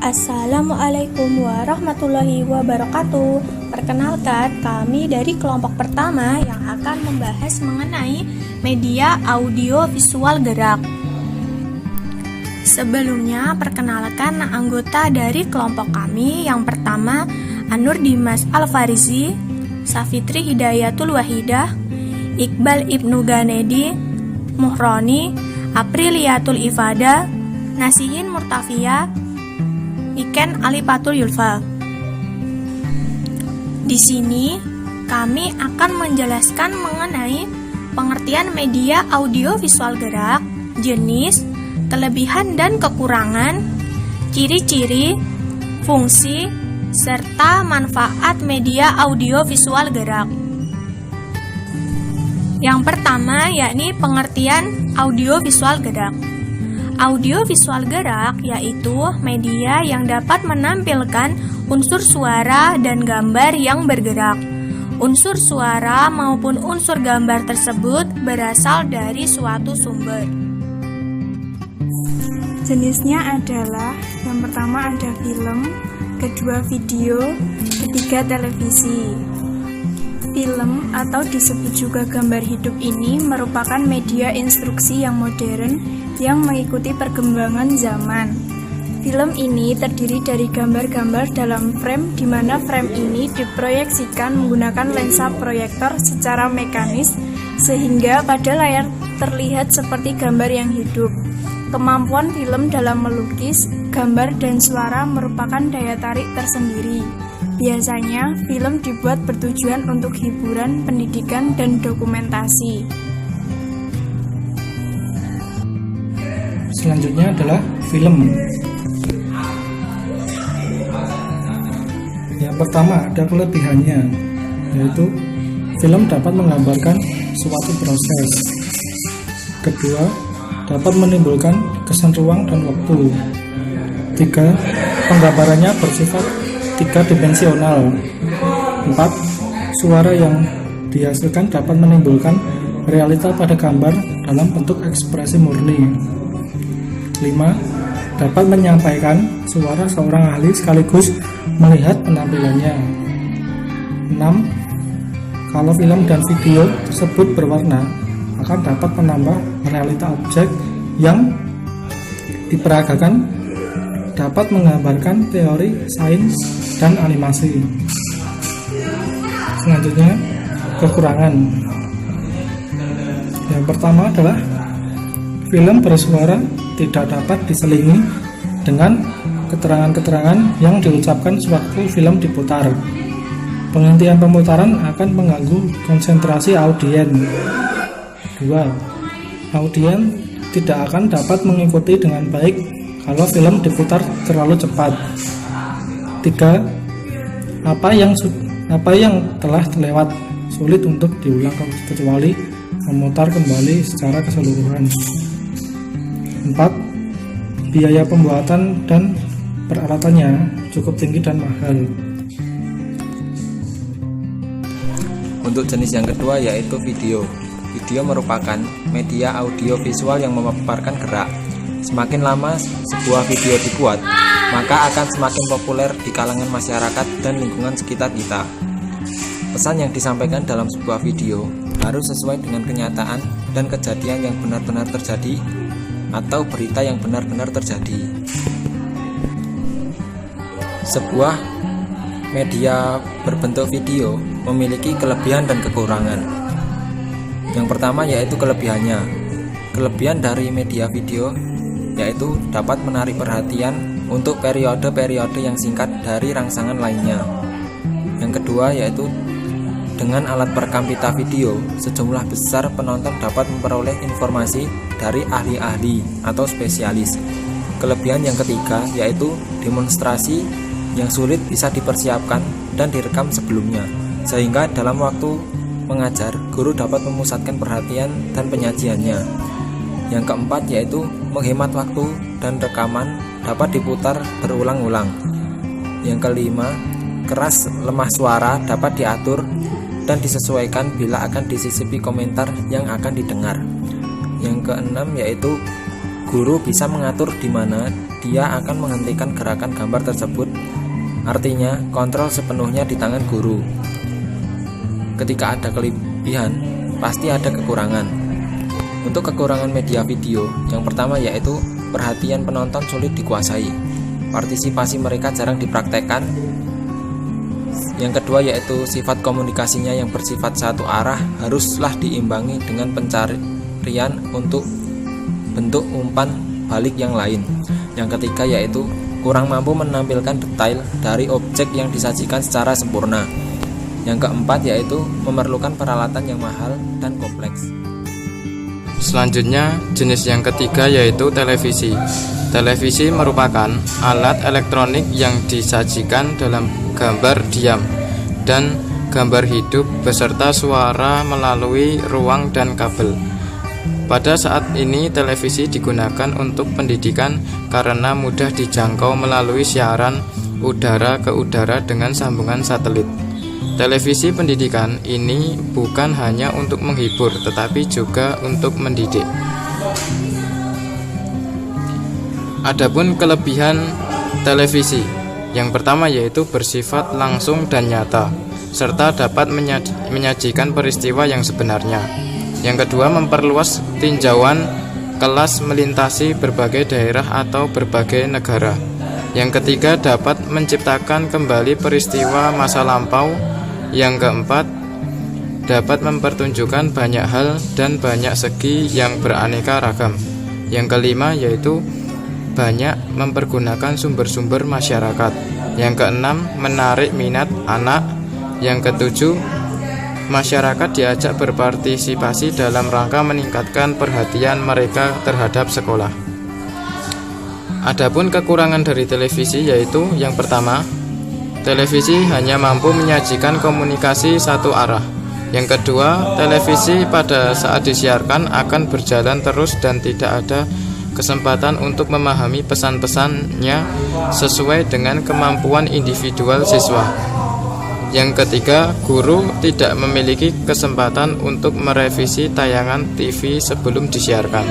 Assalamualaikum warahmatullahi wabarakatuh. Perkenalkan, kami dari kelompok pertama yang akan membahas mengenai media audio visual gerak. Sebelumnya, perkenalkan anggota dari kelompok kami. Yang pertama, Anur Dimas Alfarizi, Safitri Hidayatul Wahidah, Iqbal Ibnu Ganedi, Muhroni, Apriliatul Ifada, Nasihin Murtafia, Iken Alipatul Yulfa. Di sini kami akan menjelaskan mengenai pengertian media audio visual gerak, jenis, kelebihan dan kekurangan, ciri-ciri, fungsi, serta manfaat media audio visual gerak. Yang pertama yakni pengertian audio visual gerak. Audio visual gerak yaitu media yang dapat menampilkan unsur suara dan gambar yang bergerak. Unsur suara maupun unsur gambar tersebut berasal dari suatu sumber. Jenisnya adalah yang pertama ada film, kedua video, ketiga televisi. Film atau disebut juga gambar hidup ini merupakan media instruksi yang modern yang mengikuti perkembangan zaman. Film ini terdiri dari gambar-gambar dalam frame di mana frame ini diproyeksikan menggunakan lensa proyektor secara mekanis sehingga pada layar terlihat seperti gambar yang hidup. Kemampuan film dalam melukis, gambar, dan suara merupakan daya tarik tersendiri. Biasanya, film dibuat bertujuan untuk hiburan, pendidikan, dan dokumentasi. Selanjutnya adalah film. Yang pertama ada kelebihannya, yaitu film dapat menggambarkan suatu proses. Kedua, dapat menimbulkan kesan ruang dan waktu. Tiga, penggambarannya bersifat tiga dimensional. 4. Suara yang dihasilkan dapat menimbulkan realita pada gambar dalam bentuk ekspresi murni. 5. Dapat menyampaikan suara seorang ahli sekaligus melihat penampilannya. 6. Kalau film dan video tersebut berwarna, akan dapat menambah realita objek yang diperagakan, dapat menggambarkan teori sains dan animasi. Selanjutnya, kekurangan. Yang pertama adalah film bersuara tidak dapat diselingi dengan keterangan-keterangan yang diucapkan sewaktu film diputar. Penghentian pemutaran akan mengganggu konsentrasi audien. 2. Audien tidak akan dapat mengikuti dengan baik kalau film diputar terlalu cepat. 3. Apa yang telah terlewat sulit untuk diulang kecuali memutar kembali secara keseluruhan. 4. Biaya pembuatan dan peralatannya cukup tinggi dan mahal. Untuk jenis yang kedua yaitu video. Video merupakan media audio visual yang memaparkan gerak. Semakin lama sebuah video dibuat, maka akan semakin populer di kalangan masyarakat dan lingkungan sekitar kita. Pesan yang disampaikan dalam sebuah video harus sesuai dengan kenyataan dan kejadian yang benar-benar terjadi atau berita yang benar-benar terjadi. Sebuah media berbentuk video memiliki kelebihan dan kekurangan. Yang pertama yaitu kelebihannya. Kelebihan dari media video yaitu dapat menarik perhatian untuk periode-periode yang singkat dari rangsangan lainnya. Yang kedua yaitu dengan alat perekam pita video, sejumlah besar penonton dapat memperoleh informasi dari ahli-ahli atau spesialis. Kelebihan yang ketiga yaitu demonstrasi yang sulit bisa dipersiapkan dan direkam sebelumnya, sehingga dalam waktu mengajar, guru dapat memusatkan perhatian dan penyajiannya. Yang keempat yaitu menghemat waktu dan rekaman dapat diputar berulang-ulang. Yang kelima, keras lemah suara dapat diatur dan disesuaikan bila akan disisipi komentar yang akan didengar. Yang keenam yaitu guru bisa mengatur di mana dia akan menghentikan gerakan gambar tersebut. Artinya, kontrol sepenuhnya di tangan guru. Ketika ada kelebihan, pasti ada kekurangan. Untuk kekurangan media video, yang pertama yaitu perhatian penonton sulit dikuasai. Partisipasi mereka jarang dipraktekkan. Yang kedua yaitu sifat komunikasinya yang bersifat satu arah haruslah diimbangi dengan pencarian untuk bentuk umpan balik yang lain. Yang ketiga yaitu kurang mampu menampilkan detail dari objek yang disajikan secara sempurna. Yang keempat yaitu memerlukan peralatan yang mahal dan kompleks. Selanjutnya, jenis yang ketiga yaitu televisi. Televisi merupakan alat elektronik yang disajikan dalam gambar diam dan gambar hidup beserta suara melalui ruang dan kabel. Pada saat ini televisi digunakan untuk pendidikan karena mudah dijangkau melalui siaran udara ke udara dengan sambungan satelit. Televisi pendidikan ini bukan hanya untuk menghibur tetapi juga untuk mendidik. Adapun kelebihan televisi, yang pertama yaitu bersifat langsung dan nyata, serta dapat menyajikan peristiwa yang sebenarnya. Yang kedua, memperluas tinjauan kelas melintasi berbagai daerah atau berbagai negara. Yang ketiga, dapat menciptakan kembali peristiwa masa lampau. Yang keempat, dapat mempertunjukkan banyak hal dan banyak segi yang beraneka ragam. Yang kelima yaitu banyak mempergunakan sumber-sumber masyarakat. Yang keenam, menarik minat anak. Yang ketujuh, masyarakat diajak berpartisipasi dalam rangka meningkatkan perhatian mereka terhadap sekolah. Adapun kekurangan dari televisi yaitu yang pertama, televisi hanya mampu menyajikan komunikasi satu arah. Yang kedua, televisi pada saat disiarkan akan berjalan terus dan tidak ada kesempatan untuk memahami pesan-pesannya sesuai dengan kemampuan individual siswa. Yang ketiga, guru tidak memiliki kesempatan untuk merevisi tayangan TV sebelum disiarkan.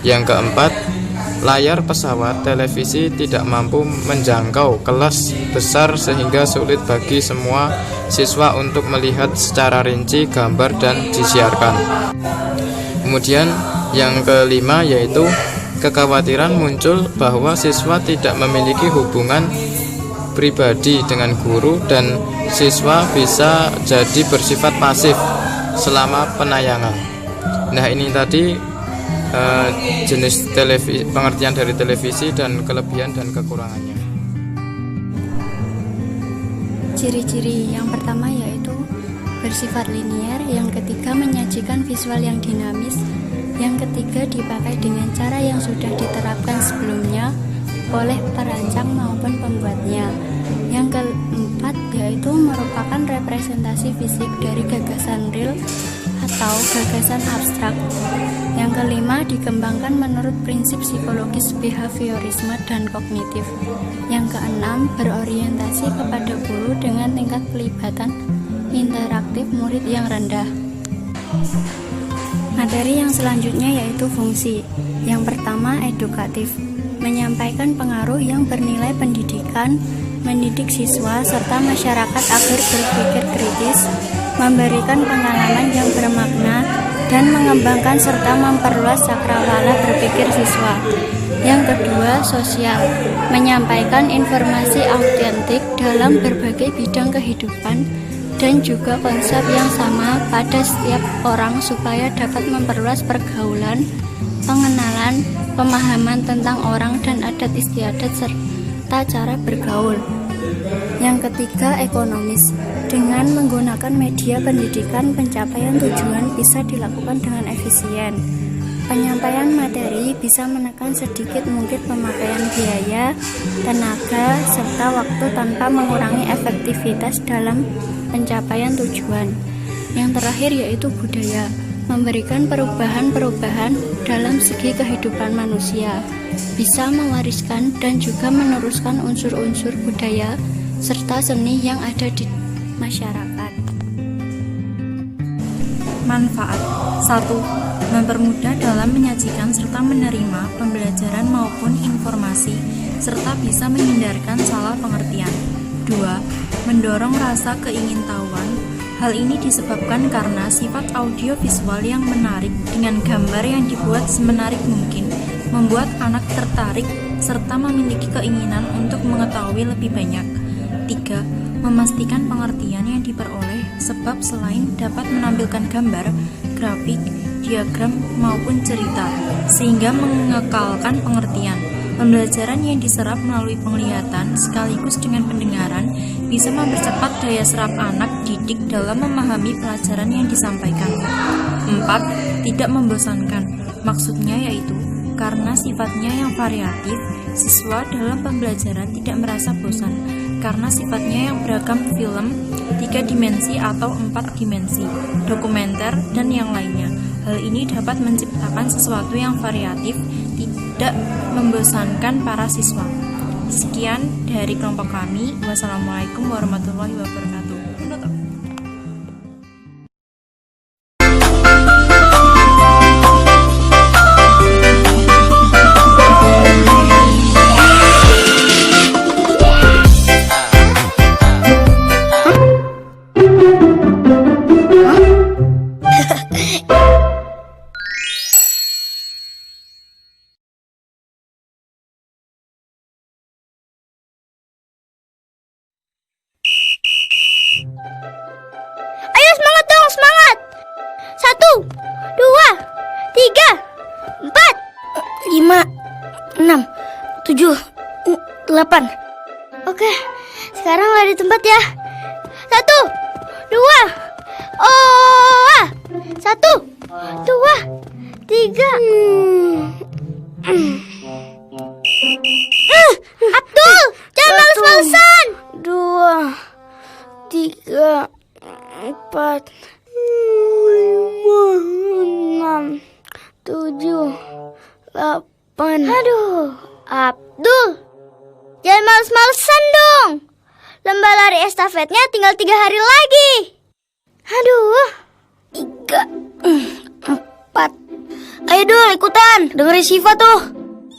Yang keempat, layar pesawat televisi tidak mampu menjangkau kelas besar sehingga sulit bagi semua siswa untuk melihat secara rinci gambar dan disiarkan. Kemudian yang kelima yaitu kekhawatiran muncul bahwa siswa tidak memiliki hubungan pribadi dengan guru dan siswa bisa jadi bersifat pasif selama penayangan. Nah, ini tadi jenis televisi, pengertian dari televisi dan kelebihan dan kekurangannya. Ciri-ciri yang pertama yaitu bersifat linier, yang ketiga menyajikan visual yang dinamis, yang ketiga dipakai dengan cara yang sudah diterapkan sebelumnya oleh perancang maupun pembuatnya. Yang keempat yaitu merupakan representasi fisik dari gagasan real atau gagasan abstrak. Yang kelima dikembangkan menurut prinsip psikologis behaviorisme dan kognitif. Yang keenam berorientasi kepada guru dengan tingkat pelibatan interaktif murid yang rendah. Materi yang selanjutnya yaitu fungsi. Yang pertama edukatif, menyampaikan pengaruh yang bernilai pendidikan, mendidik siswa serta masyarakat agar berpikir kritis, memberikan pengalaman yang bermakna, dan mengembangkan serta memperluas cakrawala berpikir siswa. Yang kedua, sosial, menyampaikan informasi autentik dalam berbagai bidang kehidupan dan juga konsep yang sama pada setiap orang supaya dapat memperluas pergaulan, pengenalan, pemahaman tentang orang dan adat istiadat serta cara bergaul. Yang ketiga, ekonomis, dengan menggunakan media pendidikan pencapaian tujuan bisa dilakukan dengan efisien. Penyampaian materi bisa menekan sedikit mungkin pemakaian biaya, tenaga, serta waktu tanpa mengurangi efektivitas dalam pencapaian tujuan. Yang terakhir yaitu budaya, memberikan perubahan-perubahan dalam segi kehidupan manusia, bisa mewariskan dan juga meneruskan unsur-unsur budaya serta seni yang ada di masyarakat. Manfaat 1. mempermudah dalam menyajikan serta menerima pembelajaran maupun informasi, serta bisa menghindarkan salah pengertian. 2. Mendorong rasa keingintahuan. Hal ini disebabkan karena sifat audiovisual yang menarik dengan gambar yang dibuat semenarik mungkin, membuat anak tertarik serta memiliki keinginan untuk mengetahui lebih banyak. 3. Memastikan pengertian yang diperoleh, sebab selain dapat menampilkan gambar, grafik, diagram, maupun cerita, sehingga mengekalkan pengertian. Pembelajaran yang diserap melalui penglihatan sekaligus dengan pendengaran bisa mempercepat daya serap anak didik dalam memahami pelajaran yang disampaikan. 4. Tidak membosankan. Maksudnya yaitu karena sifatnya yang variatif, siswa dalam pembelajaran tidak merasa bosan karena sifatnya yang beragam film 3 dimensi atau 4 dimensi, dokumenter, dan yang lainnya. Hal ini dapat menciptakan sesuatu yang variatif, tidak membosankan para siswa. Sekian dari kelompok kami. Wassalamualaikum warahmatullahi wabarakatuh. Menutup. Ayo semangat dong, semangat. 1, 2, 3, 4, 5, 6, 7, 8. Oke, sekarang lari tempat ya. 1, 2, 1, 2, 3. Abdul, jangan males-malesan. 2, 3, 4, 5, 6, 7, 8. Aduh, Abdul, jangan males-malesan dong. Lomba lari estafetnya tinggal 3 hari lagi. Aduh. 3, 4. Ayo Dul, ikutan. Dengerin Siva tuh.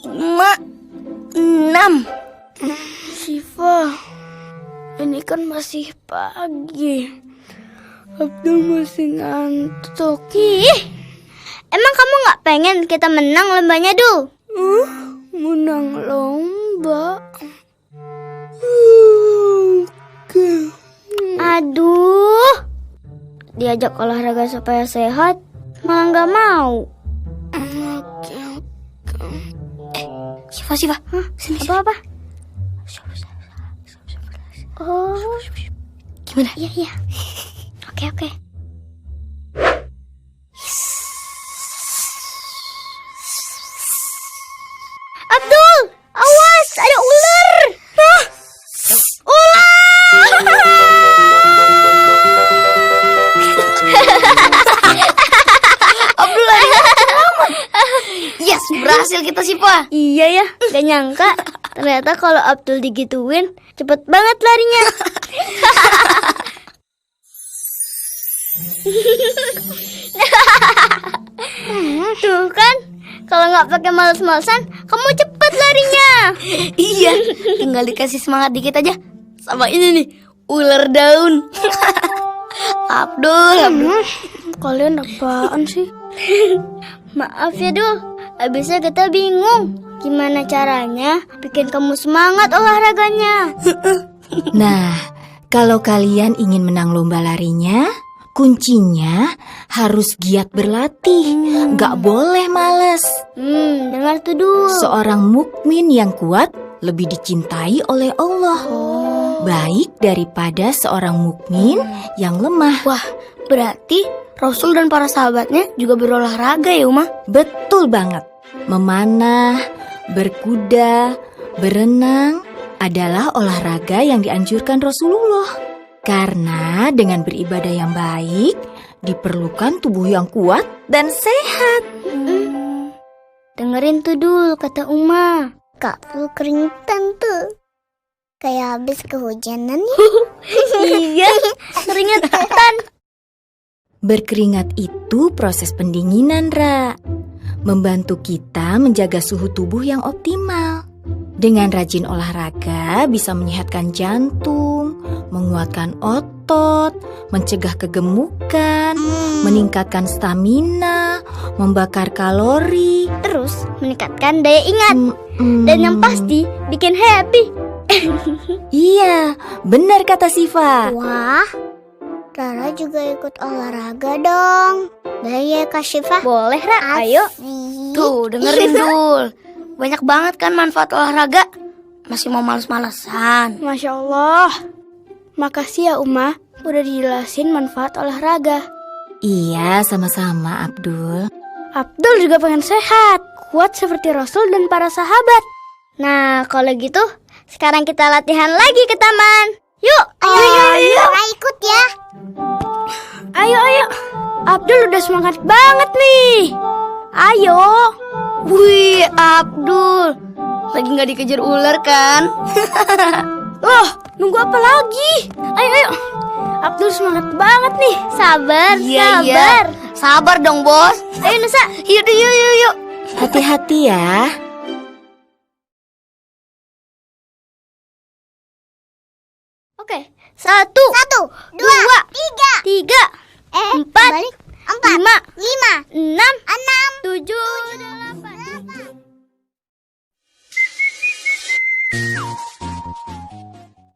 5, 6. Siva, ini kan masih pagi. Abdul masih ngantuk. Ih, emang kamu gak pengen kita menang lombanya, Dul? Menang lomba? Aduh, diajak olahraga supaya sehat, malah gak mau. Siva, sini. Apa? Oh, gimana? Iya. Oke. Abdul, awas, ada ular. Ular! Abdul, selamat. Yes, berhasil kita Siva. Iya ya, gak nyangka. Ternyata kalau Abdul digituin, cepet banget larinya. Tuh kan, kalau nggak pakai males-malesan, kamu cepet larinya. Iya, tinggal dikasih semangat dikit aja. Sama ini nih, ular daun. Abdul, kalian apaan sih? Maaf ya Dul, abisnya kita bingung gimana caranya bikin kamu semangat olahraganya. Nah, kalau kalian ingin menang lomba larinya, kuncinya harus giat berlatih, gak boleh males. Dengar tuh Dul. Seorang mukmin yang kuat lebih dicintai oleh Allah, baik daripada seorang mukmin yang lemah. Wah, berarti Rasul dan para sahabatnya juga berolahraga ya Uma? Betul banget. Memanah, berkuda, berenang adalah olahraga yang dianjurkan Rasulullah. Karena dengan beribadah yang baik, diperlukan tubuh yang kuat dan sehat. Dengerin tuh Dul kata Uma. Kak Ful keringetan tuh. Kayak habis kehujanan nih. Iya, keringetan. Berkeringat itu proses pendinginan, Ra. Membantu kita menjaga suhu tubuh yang optimal. Dengan rajin olahraga bisa menyehatkan jantung, menguatkan otot, mencegah kegemukan, meningkatkan stamina, membakar kalori, Terus meningkatkan daya ingat. Dan yang pasti bikin happy. Iya, benar kata Siva. Wah, Rara juga ikut olahraga dong. Boleh ya Kak Syifa? Boleh Ra, ayo. Tuh, dengerin Dul. Banyak banget kan manfaat olahraga. Masih mau males-malesan. Masya Allah. Makasih ya Uma, udah dijelasin manfaat olahraga. Iya, sama-sama Abdul. Abdul juga pengen sehat, kuat seperti Rasul dan para sahabat. Nah, kalau gitu sekarang kita latihan lagi ke taman. Yuk, ayo. Rara ikut ya. Ayo. Abdul udah semangat banget nih. Ayo. Wih, Abdul. Lagi gak dikejar ular kan? Loh, nunggu apa lagi? Ayo. Abdul semangat banget nih. Sabar. Sabar dong, Bos. Ayo Nusa. Yuk. Hati-hati ya. Oke. 1, 2, 3, 4, 5, 6, 7, 8.